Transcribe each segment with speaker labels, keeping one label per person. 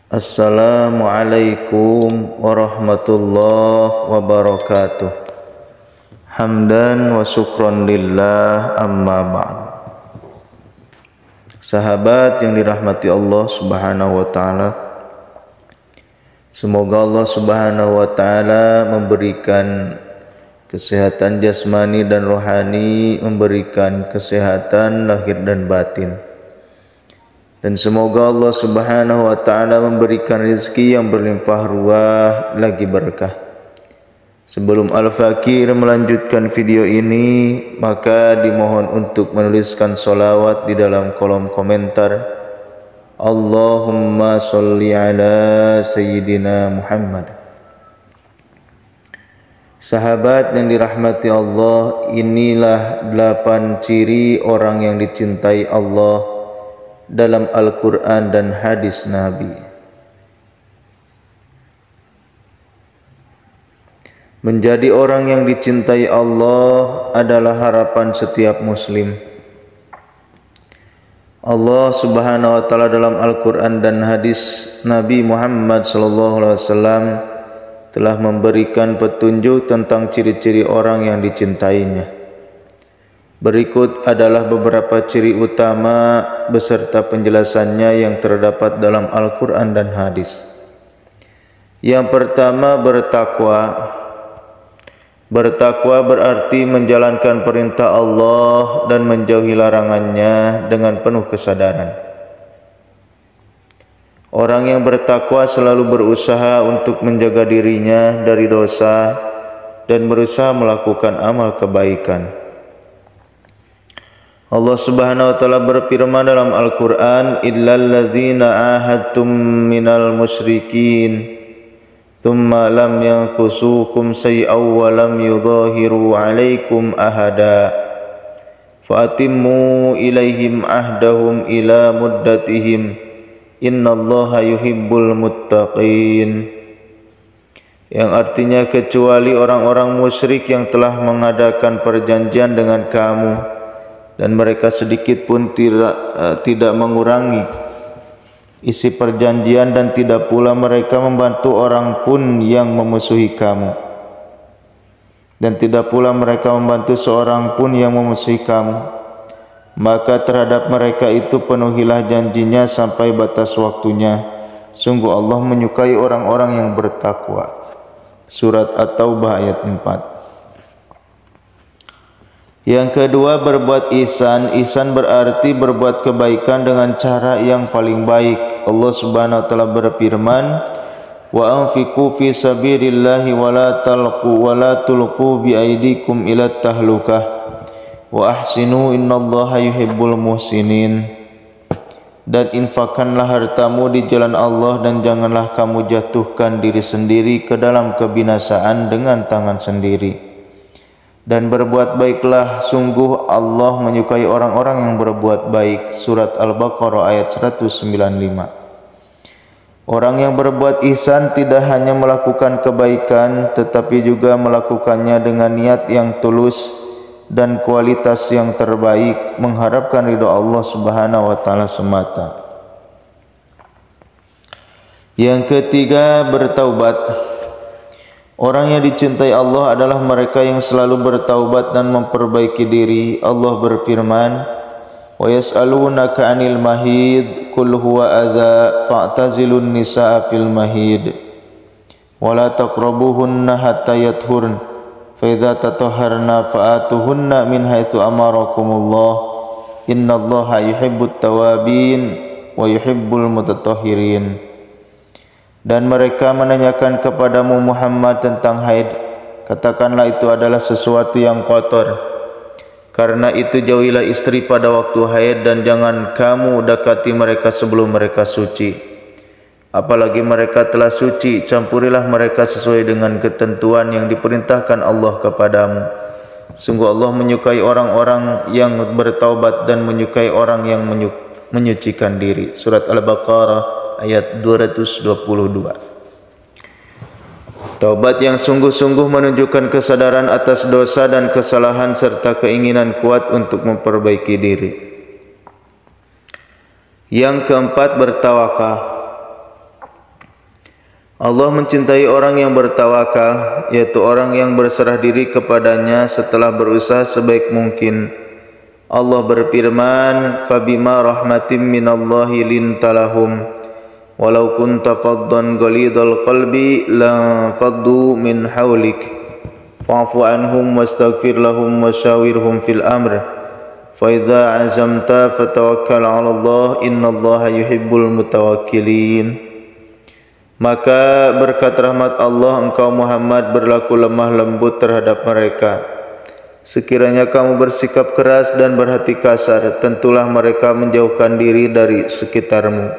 Speaker 1: Assalamualaikum warahmatullahi wabarakatuh. Hamdan wa syukron lillah, amma ba'd. Sahabat yang dirahmati Allah Subhanahu wa taala, semoga Allah Subhanahu wa taala memberikan kesehatan jasmani dan rohani, memberikan kesehatan lahir dan batin. Dan semoga Allah Subhanahu wa taala memberikan rezeki yang berlimpah ruah lagi berkah. Sebelum Al-Fakir melanjutkan video ini, maka dimohon untuk menuliskan solawat di dalam kolom komentar. Allahumma sholli ala Sayyidina Muhammad. Sahabat yang dirahmati Allah, inilah 8 ciri orang yang dicintai Allah dalam Al-Quran dan hadis Nabi. Menjadi orang yang dicintai Allah adalah harapan setiap muslim. Allah Subhanahu wa taala dalam Al-Quran dan hadis Nabi Muhammad SAW telah memberikan petunjuk tentang ciri-ciri orang yang dicintainya. Berikut adalah beberapa ciri utama beserta penjelasannya yang terdapat dalam Al-Quran dan hadis. Yang pertama, bertakwa. Bertakwa berarti menjalankan perintah Allah dan menjauhi larangannya dengan penuh kesadaran. Orang yang bertakwa selalu berusaha untuk menjaga dirinya dari dosa dan berusaha melakukan amal kebaikan. Allah Subhanahu wa taala berfirman dalam Al-Qur'an, illal ladzina ahadtum minal musyrikin thumma lam yanqusukum shay'aw wa lam yudhahiru 'alaikum ahada fa'atimmu ilaihim ahdahum ila muddatihim innallaha yuhibbul muttaqin. Yang artinya, kecuali orang-orang musyrik yang telah mengadakan perjanjian dengan kamu dan mereka sedikit pun tidak mengurangi isi perjanjian, dan tidak pula mereka membantu orang pun yang memusuhi kamu, dan tidak pula mereka membantu seorang pun yang memusuhi kamu, maka terhadap mereka itu penuhilah janjinya sampai batas waktunya. Sungguh Allah menyukai orang-orang yang bertakwa. Surat At-Taubah ayat 4. Yang kedua, berbuat ihsan. Ihsan berarti berbuat kebaikan dengan cara yang paling baik. Allah Subhanahu wa taala berfirman, wa anfiqu fi sabilillahi wa la tulqu bi aydikum ila tahlukah wa ahsinu innallaha yuhibbul muhsinin. Dan infakkanlah hartamu di jalan Allah, dan janganlah kamu jatuhkan diri sendiri ke dalam kebinasaan dengan tangan sendiri. Dan berbuat baiklah, sungguh Allah menyukai orang-orang yang berbuat baik. Surat Al-Baqarah ayat 195. Orang yang berbuat ihsan tidak hanya melakukan kebaikan, tetapi juga melakukannya dengan niat yang tulus dan kualitas yang terbaik, mengharapkan ridha Allah Subhanahu wa taala semata. Yang ketiga, bertaubat. Orang yang dicintai Allah adalah mereka yang selalu bertaubat dan memperbaiki diri. Allah berfirman, wa yas'alunaka 'anil mahid qul huwa adza fa'tazilun nisaa fil mahid wa la taqrabuhunna hatta yathurn fa idza tatahharna fa'atuhunna min haitsu amarakumullah innallaha yuhibbut tawabin wa yuhibbul mutatahhirin. Dan mereka menanyakan kepadamu Muhammad tentang haid. Katakanlah itu adalah sesuatu yang kotor. Karena itu jauhilah istri pada waktu haid, dan jangan kamu dekati mereka sebelum mereka suci. Apalagi mereka telah suci, campurilah mereka sesuai dengan ketentuan yang diperintahkan Allah kepadamu. Sungguh Allah menyukai orang-orang yang bertaubat dan menyukai orang yang menyucikan diri. Surat Al-Baqarah ayat 222. Taubat yang sungguh-sungguh menunjukkan kesadaran atas dosa dan kesalahan serta keinginan kuat untuk memperbaiki diri. Yang keempat, bertawakal. Allah mencintai orang yang bertawakal, yaitu orang yang berserah diri kepadanya setelah berusaha sebaik mungkin. Allah berfirman, "Fabima rahmatin minallahi lintalahum, walau kunta faddan ghalidhal qalbi lanfaddu min hawlik, fa'fu anhum wastaghfir lahum wasyawirhum fil amr, fa idza azamta fatawakkal 'ala Allah, innallaha yuhibbul mutawakkilin." Maka berkat rahmat Allah engkau Muhammad berlaku lemah lembut terhadap mereka. Sekiranya kamu bersikap keras dan berhati kasar, tentulah mereka menjauhkan diri dari sekitarmu.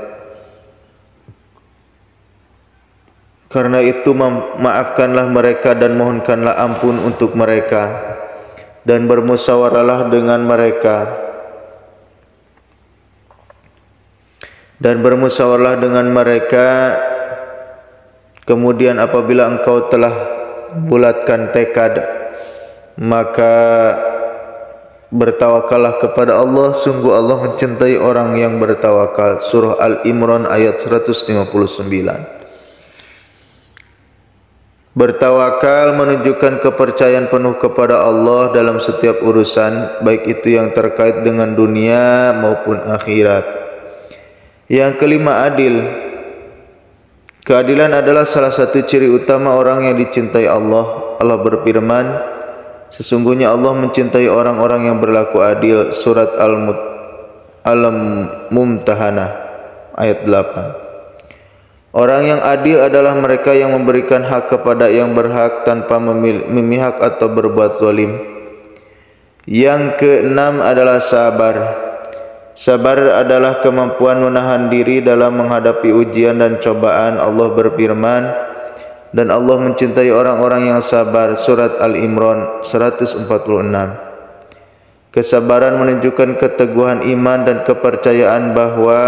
Speaker 1: Karena itu maafkanlah mereka dan mohonkanlah ampun untuk mereka, dan bermusyawarahlah dengan mereka. Kemudian apabila engkau telah bulatkan tekad, maka bertawakallah kepada Allah. Sungguh Allah mencintai orang yang bertawakal. Surah Al-Imran ayat 159. Bertawakal menunjukkan kepercayaan penuh kepada Allah dalam setiap urusan, baik itu yang terkait dengan dunia maupun akhirat. Yang kelima, adil. Keadilan adalah salah satu ciri utama orang yang dicintai Allah. Allah berfirman, sesungguhnya Allah mencintai orang-orang yang berlaku adil. Surat Al-Mumtahanah ayat 8. Orang yang adil adalah mereka yang memberikan hak kepada yang berhak tanpa memihak atau berbuat zalim. Yang keenam adalah sabar. Sabar adalah kemampuan menahan diri dalam menghadapi ujian dan cobaan. Allah berfirman, dan Allah mencintai orang-orang yang sabar. Surat Al-Imran 146. Kesabaran menunjukkan keteguhan iman dan kepercayaan bahwa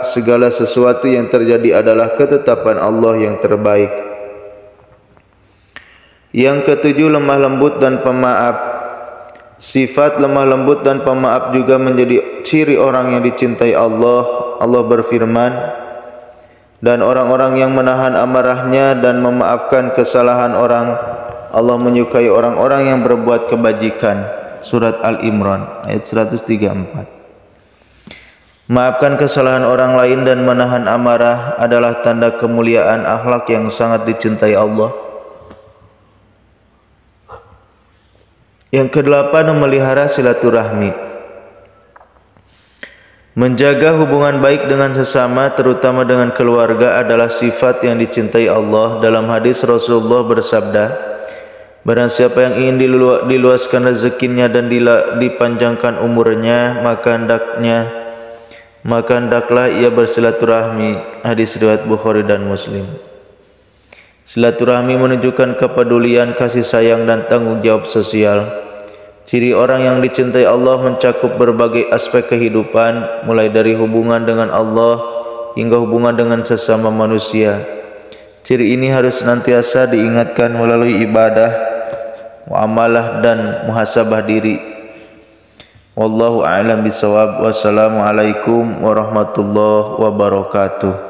Speaker 1: segala sesuatu yang terjadi adalah ketetapan Allah yang terbaik. Yang ketujuh, lemah lembut dan pemaaf. Sifat lemah lembut dan pemaaf juga menjadi ciri orang yang dicintai Allah. Allah berfirman, dan orang-orang yang menahan amarahnya dan memaafkan kesalahan orang, Allah menyukai orang-orang yang berbuat kebajikan. Surat Al-Imran ayat 134. Maafkan kesalahan orang lain dan menahan amarah adalah tanda kemuliaan akhlak yang sangat dicintai Allah. Yang kedelapan, memelihara silaturahmi. Menjaga hubungan baik dengan sesama, terutama dengan keluarga, adalah sifat yang dicintai Allah. Dalam hadis Rasulullah bersabda, barang siapa yang ingin diluaskan rezekinya dan dipanjangkan umurnya, maka hendaklah ia bersilaturahmi. Hadis riwayat Bukhari dan Muslim. Silaturahmi menunjukkan kepedulian, kasih sayang dan tanggung jawab sosial. Ciri orang yang dicintai Allah mencakup berbagai aspek kehidupan, mulai dari hubungan dengan Allah hingga hubungan dengan sesama manusia. Ciri ini harus senantiasa diingatkan melalui ibadah, muamalah dan muhasabah diri. Wallahu a'lam bishawab. Wassalamualaikum warahmatullahi wabarakatuh.